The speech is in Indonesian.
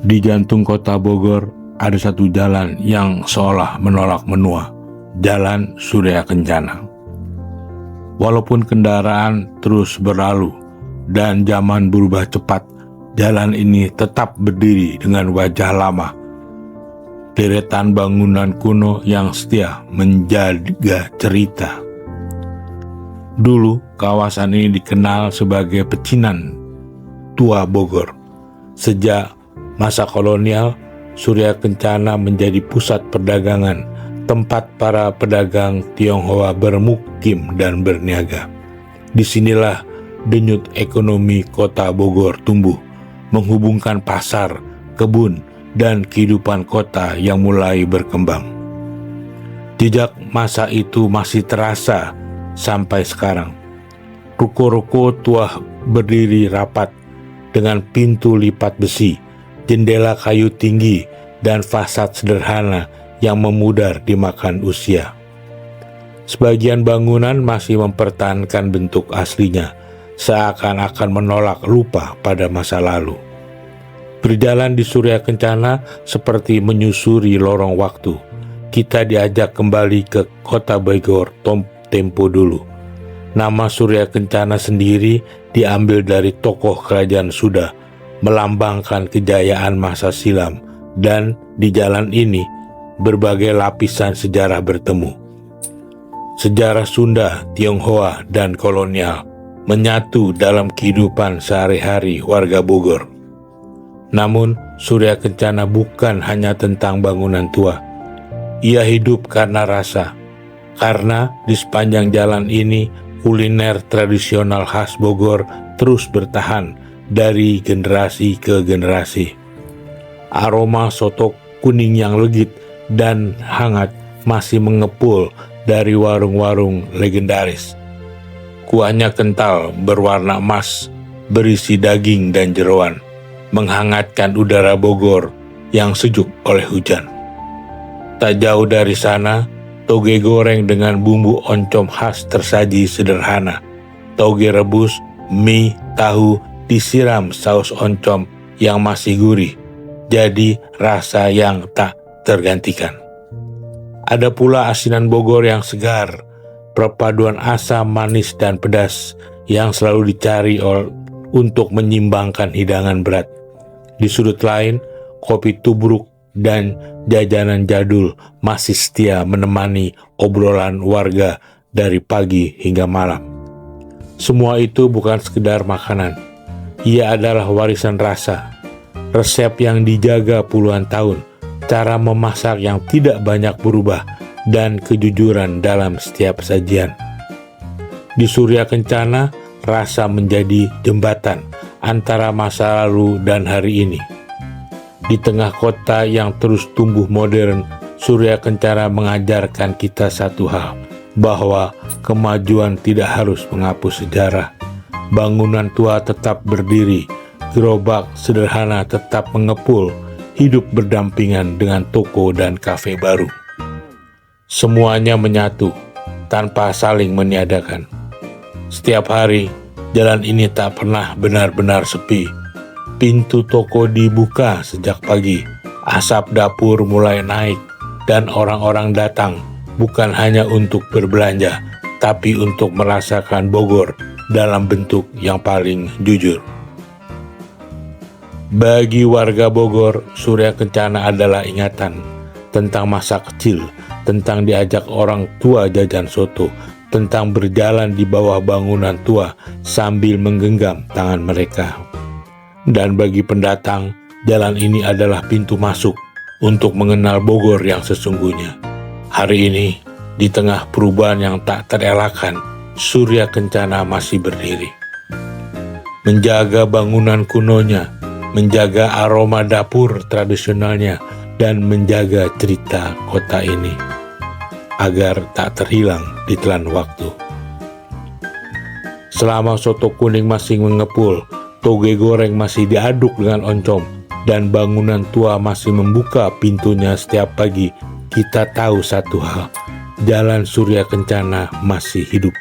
Di jantung kota Bogor ada satu jalan yang seolah menolak menua, Jalan Surya Kencana. Walaupun kendaraan terus berlalu dan zaman berubah cepat, jalan ini tetap berdiri dengan wajah lama. Deretan bangunan kuno yang setia menjaga cerita. Dulu kawasan ini dikenal sebagai pecinan tua Bogor. Sejak masa kolonial, Surya Kencana menjadi pusat perdagangan, tempat para pedagang Tionghoa bermukim dan berniaga. Disinilah denyut ekonomi kota Bogor tumbuh, menghubungkan pasar, kebun, dan kehidupan kota yang mulai berkembang. Jejak masa itu masih terasa sampai sekarang. Ruko-ruko tua berdiri rapat dengan pintu lipat besi, jendela kayu tinggi, dan fasad sederhana yang memudar dimakan usia. Sebagian bangunan masih mempertahankan bentuk aslinya, seakan-akan menolak lupa pada masa lalu. Berjalan di Surya Kencana seperti menyusuri lorong waktu. Kita diajak kembali ke kota Bogor tempo dulu. Nama Surya Kencana sendiri diambil dari tokoh kerajaan Sunda, melambangkan kejayaan masa silam, dan di jalan ini berbagai lapisan sejarah bertemu. Sejarah Sunda, Tionghoa, dan kolonial menyatu dalam kehidupan sehari-hari warga Bogor. Namun, Surya Kencana bukan hanya tentang bangunan tua. Ia hidup karena rasa, karena di sepanjang jalan ini kuliner tradisional khas Bogor terus bertahan dari generasi ke generasi. Aroma soto kuning yang legit dan hangat masih mengepul dari warung-warung legendaris. Kuahnya kental, berwarna emas, berisi daging dan jeroan, menghangatkan udara Bogor yang sejuk oleh hujan. Tak jauh dari sana, toge goreng dengan bumbu oncom khas tersaji sederhana. Toge rebus, mie, tahu, disiram saus oncom yang masih gurih, jadi rasa yang tak tergantikan. Ada pula asinan Bogor yang segar, perpaduan asam, manis, dan pedas yang selalu dicari untuk menyimbangkan hidangan berat. Di sudut lain, kopi tubruk dan jajanan jadul masih setia menemani obrolan warga dari pagi hingga malam. Semua itu bukan sekedar makanan. Ia adalah warisan rasa, resep yang dijaga puluhan tahun, cara memasak yang tidak banyak berubah, dan kejujuran dalam setiap sajian. Di Surya Kencana, rasa menjadi jembatan antara masa lalu dan hari ini. Di tengah kota yang terus tumbuh modern, Surya Kencana mengajarkan kita satu hal, bahwa kemajuan tidak harus menghapus sejarah. Bangunan tua tetap berdiri, gerobak sederhana tetap mengepul, hidup berdampingan dengan toko dan kafe baru. Semuanya menyatu, tanpa saling meniadakan. Setiap hari, jalan ini tak pernah benar-benar sepi. Pintu toko dibuka sejak pagi, asap dapur mulai naik, dan orang-orang datang bukan hanya untuk berbelanja, tapi untuk merasakan Bogor dalam bentuk yang paling jujur. Bagi warga Bogor, Surya Kencana adalah ingatan tentang masa kecil, tentang diajak orang tua jajan soto, tentang berjalan di bawah bangunan tua sambil menggenggam tangan mereka. Dan bagi pendatang, jalan ini adalah pintu masuk untuk mengenal Bogor yang sesungguhnya. Hari ini, di tengah perubahan yang tak terelakkan, Surya Kencana masih berdiri. Menjaga bangunan kunonya, menjaga aroma dapur tradisionalnya, dan menjaga cerita kota ini agar tak terhilang di telan waktu. Selama soto kuning masih mengepul, toge goreng masih diaduk dengan oncom, dan bangunan tua masih membuka pintunya setiap pagi, kita tahu satu hal, Jalan Surya Kencana masih hidup.